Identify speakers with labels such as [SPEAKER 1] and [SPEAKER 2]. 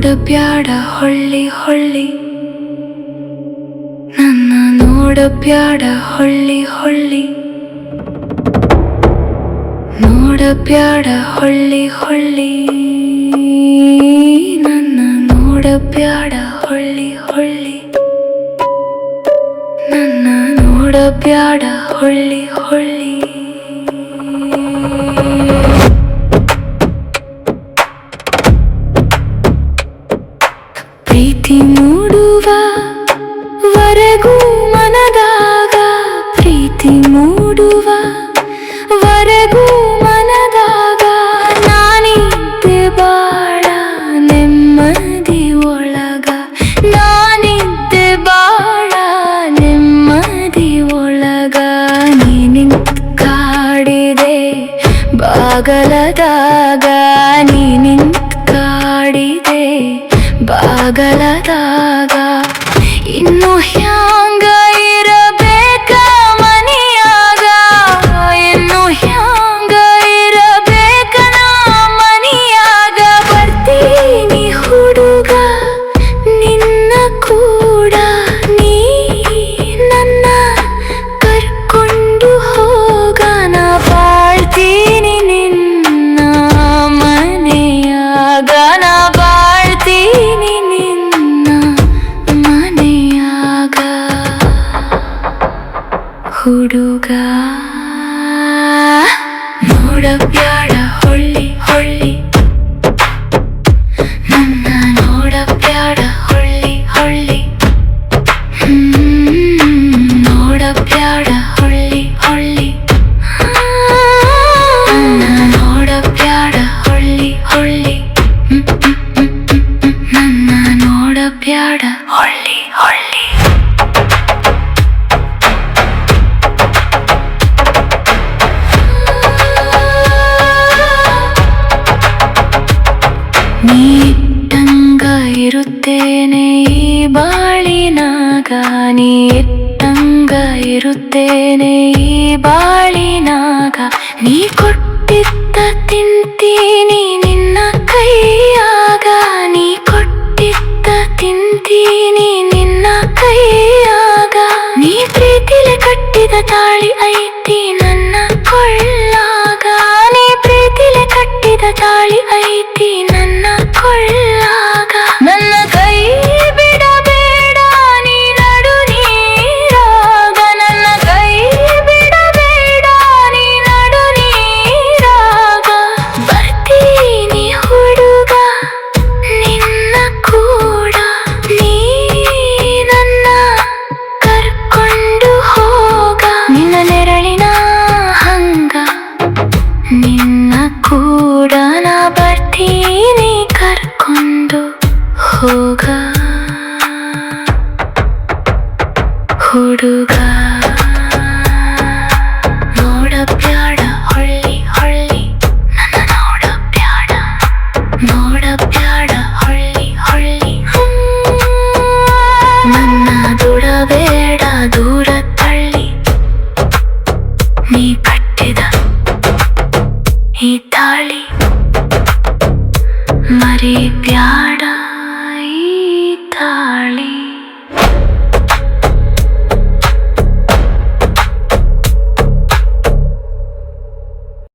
[SPEAKER 1] ನೋಡಬ್ಯಾಡ ಹೊಳ್ಳಿ ಹೊಳ್ಳಿ, ನನ್ನ ನೋಡಬ್ಯಾಡ ಹೊಳ್ಳಿ ಹೊಳ್ಳಿ, ನೋಡಬ್ಯಾಡ ಹೊಳ್ಳಿ ಹೊಳ್ಳಿ, ನನ್ನ ನೋಡಬ್ಯಾಡ ಹೊಳ್ಳಿ ಹೊಳ್ಳಿ, ನನ್ನ ನೋಡಬ್ಯಾಡ ಹೊಳ್ಳಿ ಹೊಳ್ಳಿ. ಪ್ರೀತಿ ಮೂಡುವ ವರೆಗೂ ಮನದಾಗ, ಪ್ರೀತಿ ಮೂಡುವ ವರೆಗೂ ಮನದಾಗ, ನಾನಿದ್ದೆ ಬಾಳ ನೆಮ್ಮದಿ ಒಳಗ, ನಾನಿದ್ದೆ ಬಾಳ ನೆಮ್ಮದಿ ಒಳಗ. ನೀನಿಂತ ಕಾಡಿದೆ ಬಾಗಲದಾಗ, ನೀನಿಂತ ಕಾಡಿದೆ ಬಾಗಲದಾಗ, ಇನ್ನು ಹ್ಯಾಂಗ ಇರಬೇಕ ಮನಿಯಾಗ, ಇನ್ನು ಹ್ಯಾಂಗ ಇರಬೇಕ ನಾ ಮನಿಯಾಗ. ಬರ್ತೀನಿ ಹುಡುಗ ನಿನ್ನ ಕೂಡ, ನೀ ನನ್ನ ಕರ್ಕೊಂಡು ಹೋಗ, ನಾ ಬಾಳ್ತೀನಿ ನಿನ್ನ ಮನೆಯಾಗ, ನಾ ಬಾಳ್ತೀನಿ ನಿನ್ನ ಮನೆಯಾಗ. ಹುಡುಗ ನೋಡಬ್ಯಾಡ ಹೊಳ್ಳಿ ಹೊಳ್ಳಿ, ನನ್ನ ನೋಡಬ್ಯಾಡ ಹೊಳ್ಳಿ ಹೊಳ್ಳಿ, ನೋಡಬ್ಯಾಡ ಹೊಳ್ಳಿ ಹೊಳ್ಳಿ, ನನ್ನ ನೋಡಬ್ಯಾಡ ಹೊಳ್ಳಿ ಹೊಳ್ಳಿ, ನನ್ನ ನೋಡಬ್ಯಾಡ ಹೊಳ್ಳಿ ಹೊಳ್ಳಿ. ನೀ ಇಟ್ಟಂಗ ಇರುತ್ತೇನೆ ಈ ಬಾಳಿನಾಗ, ನೀ ಇಟ್ಟಂಗ ಇರುತ್ತೇನೆ ಈ ಬಾಳಿನಾಗ. ನೀ ಕೊಟ್ಟಿದ್ದ ತಿಂತೀನಿ ನಿನ್ನ ಕೈಯಾಗ, ನೀ ಕೊಟ್ಟಿದ್ದ ತಿಂತೀನಿ ನಿನ್ನ ಕೈಯಾಗ. ನೀ ಪ್ರೀತಿಲೆ ಕಟ್ಟಿದ ತಾಳಿ ಐತಿ ನನ್ನ ಕೊಳ್ಳಾಗ, ನೀ ಪ್ರೀತಿಲೆ ಕಟ್ಟಿದ ತಾಳಿ ಐತಿ ನನ್ನ ಕೊಳ್ಳಾಗ. ನನ್ನ ಕೈ ಬಿಡಬೇಡ ನೀ ನಡು ನೀರಾಗ, ನನ್ನ ಕೈ ಬಿಡಬೇಡ ನೀ ನಡು ನೀರಾಗ. ಬರ್ತೀನಿ ಹುಡುಗ ನಿನ್ನ ಕೂಡ, ನೀ ನನ್ನ ಕರ್ಕೊಂಡು ಹೋಗ, ನಿನ್ನ ನೆರಳಿನ ಹಂಗ ನಿನ್ನ ಕೂಡ ನಾ ಬರ್ತೀನಿ ಕರ್ಕೊಂಡು ಹೋಗ. ಹುಡುಗ